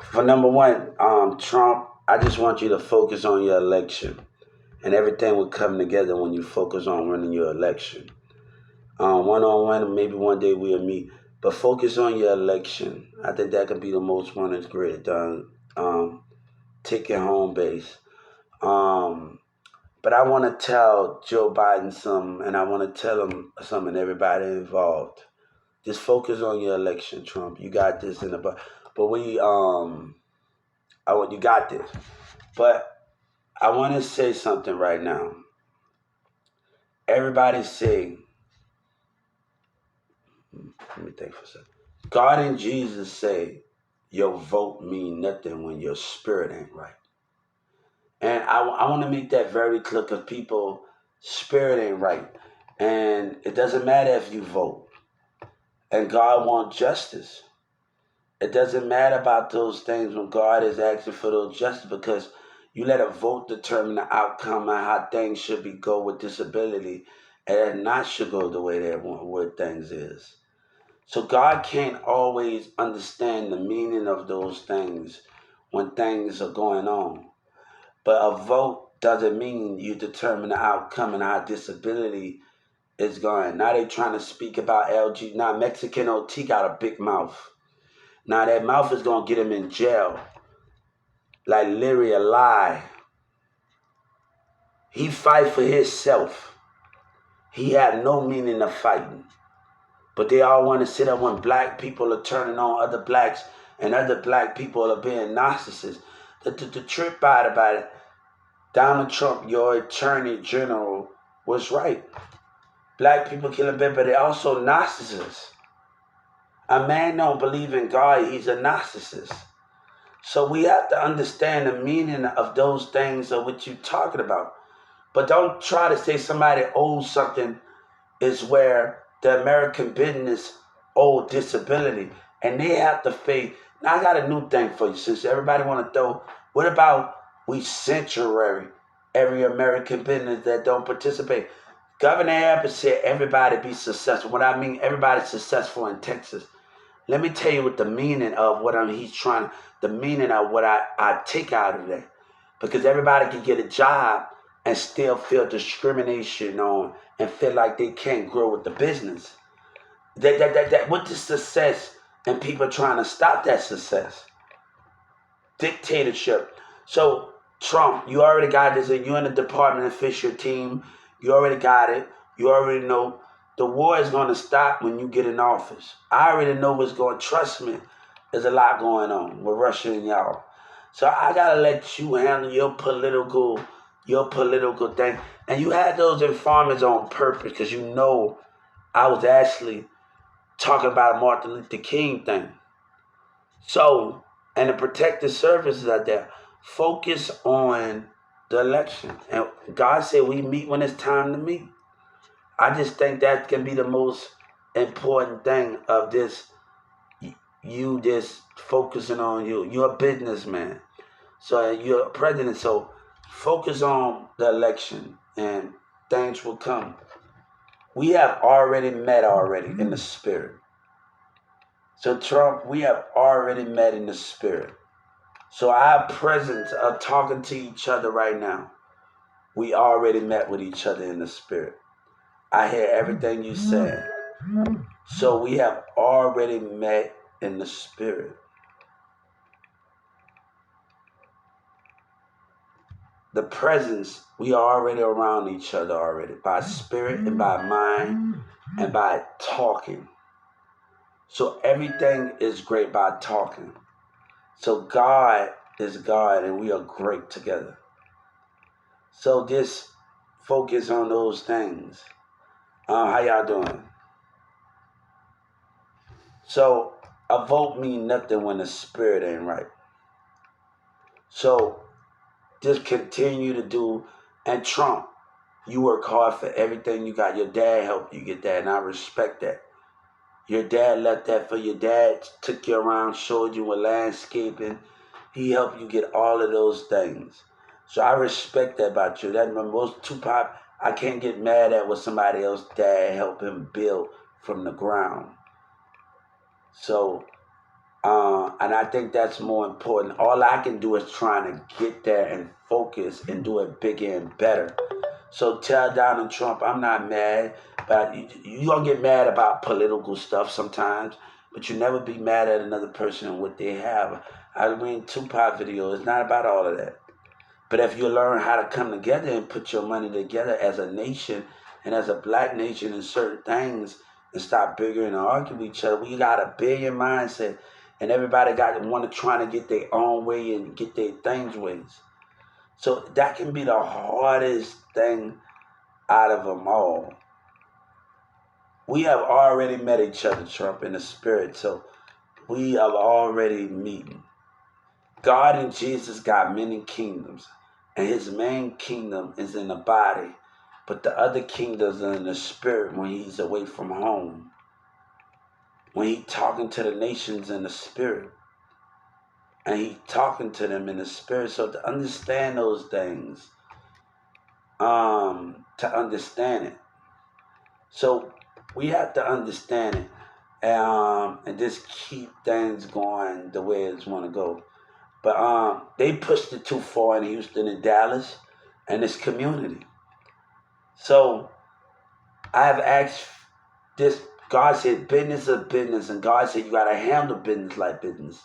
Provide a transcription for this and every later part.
For number one, Trump, I just want you to focus on your election, and everything will come together when you focus on running your election. One on one, maybe one day we'll meet, but focus on your election. I think that could be the most one that's great done. Take your home base. Um, but I want to tell Joe Biden some, and I want to tell him some, and everybody involved. Just focus on your election, Trump. You got this in the but I want you got this. But I want to say something right now. Everybody say, let me think for a second. God and Jesus say, your vote mean nothing when your spirit ain't right. And I want to make that very clear because people, spirit ain't right. And it doesn't matter if you vote. And God wants justice. It doesn't matter about those things when God is asking for those justice because you let a vote determine the outcome and how things should be go with disability and not should go the way they want where things is. So God can't always understand the meaning of those things when things are going on. But a vote doesn't mean you determine the outcome and how disability is going. Now they trying to speak about LG. Now Mexican OT got a big mouth. Now that mouth is gonna get him in jail. Like literally a lie. He fight for himself. He had no meaning of fighting. But they all want to sit up when black people are turning on other blacks and other black people are being narcissists. The trip out about it, Donald Trump, your attorney general, was right. Black people killing bit, but they also narcissists. A man don't believe in God, he's a narcissist. So we have to understand the meaning of those things of what you're talking about. But don't try to say somebody owes something is where the American business owe disability. And they have to pay. Now I got a new thing for you, since everybody want to throw. What about we sanctuary every American business that don't participate? Governor Abbott said everybody be successful. What I mean, everybody's successful in Texas. Let me tell you what the meaning of what he's trying, the meaning of what I take out of that. Because everybody can get a job and still feel discrimination on and feel like they can't grow with the business. What the success and people trying to stop that success. Dictatorship. So Trump, you already got this, and you're in the Department of Fisher team. You already got it. You already know the war is going to stop when you get in office. I already know what's going. Trust me, there's a lot going on with Russia and y'all. So I gotta let you handle your political thing. And you had those informants on purpose because you know I was actually talking about Martin Luther King thing. So, and the protective services out there, focus on the election. And God said we meet when it's time to meet. I just think that can be the most important thing of this. You just focusing on you. You're a businessman. So you're a president. So focus on the election and things will come. We have already met already in the spirit. So Trump, we have already met in the spirit. So our presence of talking to each other right now, we already met with each other in the spirit. I hear everything you said. So we have already met in the spirit. The presence, we are already around each other already by spirit and by mind and by talking. So everything is great by talking. So God is God and we are great together. So just focus on those things. How y'all doing? So a vote mean nothing when the spirit ain't right. So just continue to do. And Trump, you work hard for everything you got. Your dad helped you get that, and I respect that. Your dad left that for your dad, took you around, showed you with landscaping. He helped you get all of those things. So I respect that about you. That's my most Tupac. I can't get mad at what somebody else dad helped him build from the ground. So I And I think that's more important. All I can do is trying to get there and focus and do it bigger and better. So tell Donald Trump, I'm not mad, but you gonna get mad about political stuff sometimes, but you never be mad at another person and what they have. I mean, Tupac video, it's not about all of that. But if you learn how to come together and put your money together as a nation and as a black nation in certain things and stop bickering and arguing with each other, we got a billion mindset and everybody got to want to try to get their own way and get their things ways. So that can be the hardest thing out of them all. We have already met each other, Trump, in the spirit. So we have already meeting. God and Jesus got many kingdoms, and his main kingdom is in the body, but the other kingdoms are in the spirit when he's away from home. When he's talking to the nations in the spirit, and he's talking to them in the spirit. So to understand those things, to understand it. So we have to understand it, and just keep things going the way it's want to go. But they pushed it too far in Houston and Dallas and this community. So I have asked this. God said business is business, and God said you got to handle business like business.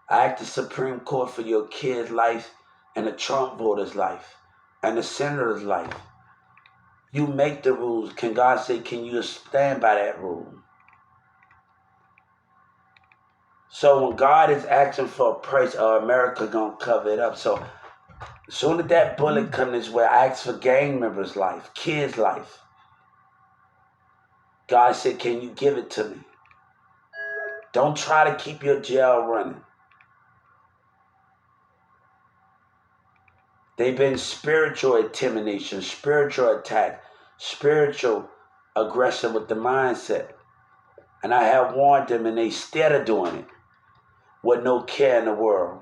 I asked the Supreme Court for your kid's life and the Trump voter's life and the senator's life. You make the rules. Can God say, can you stand by that rule? So when God is asking for a price, America gonna cover it up. So as soon as that bullet comes this way, I ask for gang members' life, kids' life. God said, can you give it to me? Don't try to keep your jail running. They've been spiritual intimidation, spiritual attack, spiritual aggression with the mindset. And I have warned them, and they still doing it with no care in the world.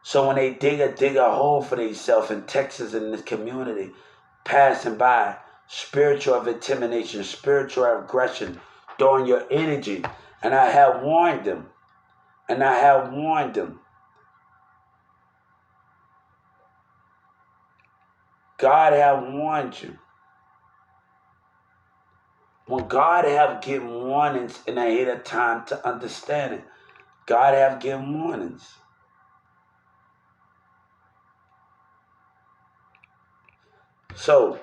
So when they dig a hole for themselves in Texas and in this community, passing by, spiritual intimidation, spiritual aggression, throwing your energy. And I have warned them. And I have warned them. God have warned you. When God have given warnings and I hit a time to understand it, God have given warnings. So,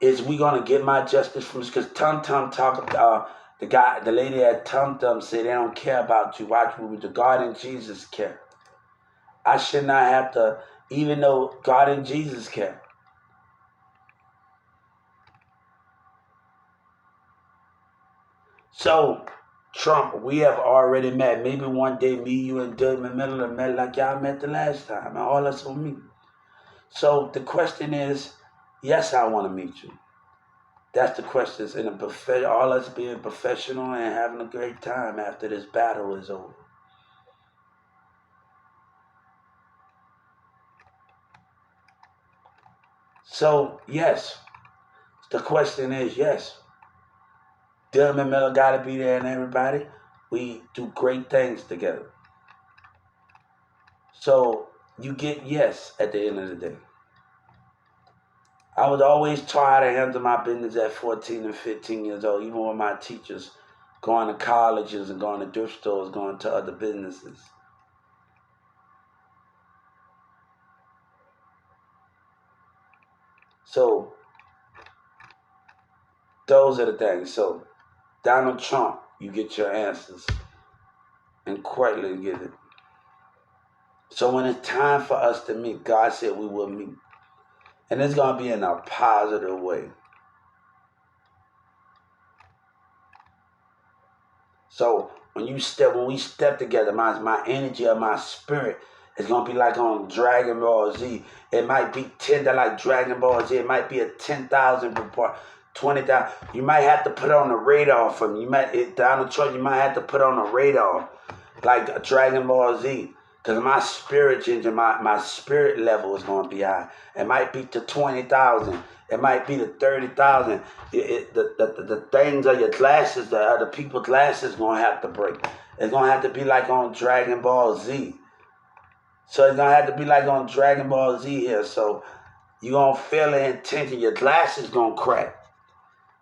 is we gonna get my justice from this? Because Tum Tum talk the lady at Tum Tum said they don't care about you. Watch what the God and Jesus care. I should not have to, even though God and Jesus care. So, Trump, we have already met. Maybe one day me, you, and Doug McMillan have met like y'all met the last time, and all us will meet. So the question is, yes, I want to meet you. That's the question. In all us being professional and having a great time after this battle is over. So, yes, the question is yes. Dylan Miller got to be there and everybody. We do great things together. So, you get yes at the end of the day. I was always taught how to handle my business at 14 and 15 years old, even with my teachers going to colleges and going to thrift stores, going to other businesses. So, those are the things. So, Donald Trump, you get your answers and quietly get it. So when it's time for us to meet, God said we will meet. And it's going to be in a positive way. So when we step together, my energy of my spirit is going to be like on Dragon Ball Z. It might be 10 like Dragon Ball Z. It might be a 10,000 report. 20,000. You might have to put on the radar for me. Donald Trump, you might have to put on the radar like Dragon Ball Z. Because my spirit engine, my spirit level is going to be high. It might be to 20,000. It might be to 30,000. The things of your glasses, the other people's glasses going to have to break. It's going to have to be like on Dragon Ball Z. So it's going to have to be like on Dragon Ball Z here. So you're going to feel the intention. Your glasses going to crack.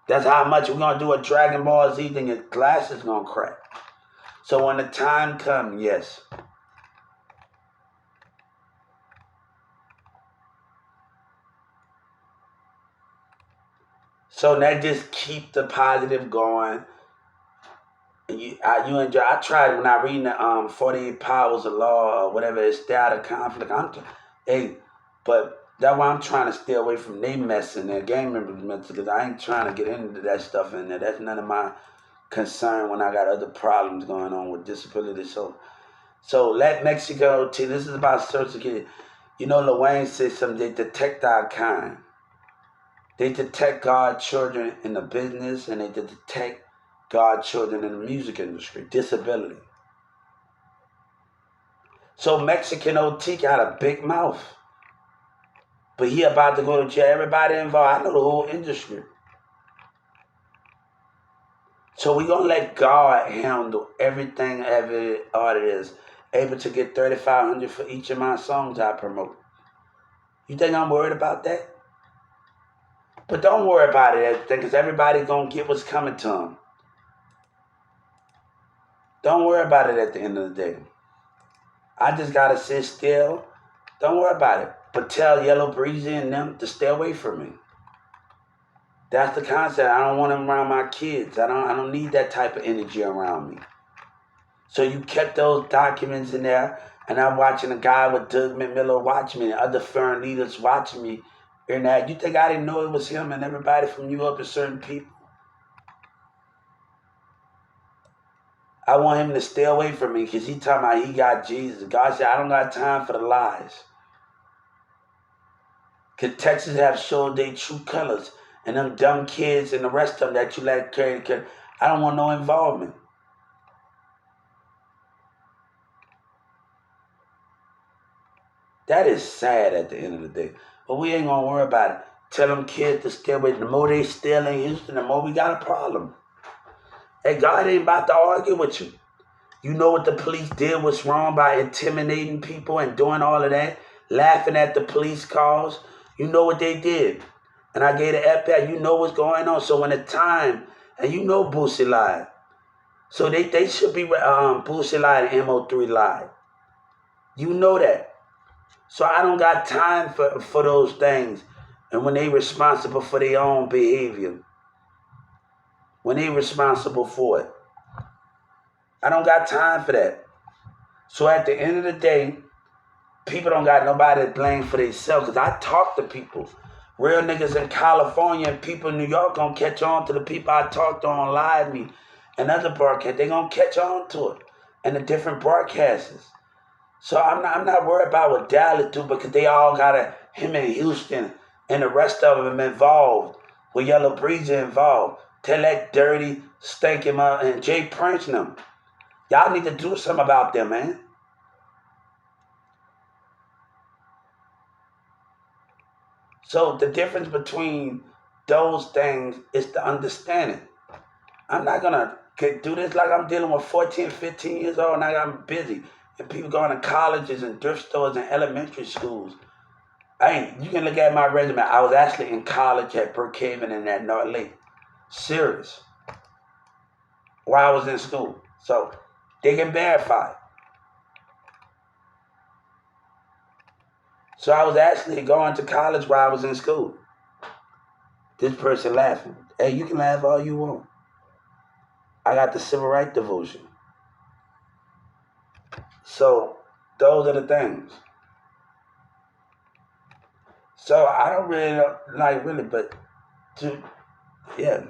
That's how much we're going to do a Dragon Ball Z, then your glasses going to crack. So when the time comes, yes. So that just keep the positive going. You enjoy. I tried when I read the 48 Powers of Law or whatever. It's stay out of conflict. Hey, but that's why I'm trying to stay away from they mess and their gang members mess because I ain't trying to get into that stuff in there. That's none of my concern when I got other problems going on with disability. So let Mexico. This is about Social Security. You know, Lil Wayne said something. They detect our kind. They detect God's children in the business, and they detect God's children in the music industry. Disability. So Mexican OT got a big mouth. But he about to go to jail. Everybody involved. I know the whole industry. So we're going to let God handle everything every artist is able to get $3,500 for each of my songs I promote. You think I'm worried about that? But don't worry about it because everybody's going to get what's coming to them. Don't worry about it at the end of the day. I just got to sit still. Don't worry about it. But tell Yellow Breezy and them to stay away from me. That's the concept. I don't want them around my kids. I don't need that type of energy around me. So you kept those documents in there, and I'm watching a guy with Doug McMillan watching me, and other foreign leaders watching me. And that you think I didn't know it was him and everybody from Europe and certain people? I want him to stay away from me because he talking about he got Jesus. God said, I don't got time for the lies. Because Texas have showed their true colors. And them dumb kids and the rest of them that you let carry. I don't want no involvement. That is sad at the end of the day. But we ain't going to worry about it. Tell them kids to stay away. The more they steal in Houston, the more we got a problem. Hey, God ain't about to argue with you. You know what the police did was wrong by intimidating people and doing all of that, laughing at the police calls. You know what they did. And I gave the FBI, you know what's going on. So when the time, and you know Boosie lied. So they should be, Boosie lied and MO3 lied. You know that. So I don't got time for those things. And when they responsible for their own behavior. When they responsible for it. I don't got time for that. So at the end of the day, people don't got nobody to blame for themselves. Because I talk to people. Real niggas in California and people in New York gonna catch on to the people I talked to on Live Me and other broadcasts. They gonna catch on to it. And the different broadcasters. So I'm not worried about what Dallas do because they all got him in Houston and the rest of them involved. With Yellow Breezy involved. Tell that dirty, stinking up and Jay Prince and them. Y'all need to do something about them, man. So the difference between those things is the understanding. I'm not going to do this like I'm dealing with 14, 15 years old and I'm busy. And people going to colleges and thrift stores and elementary schools. You can look at my resume. I was actually in college at Brookhaven and at North Lake. Serious. While I was in school. So they can verify. So I was actually going to college while I was in school. This person laughing. Hey, you can laugh all you want. I got the civil rights devotion. So those are the things. So I don't really but yeah.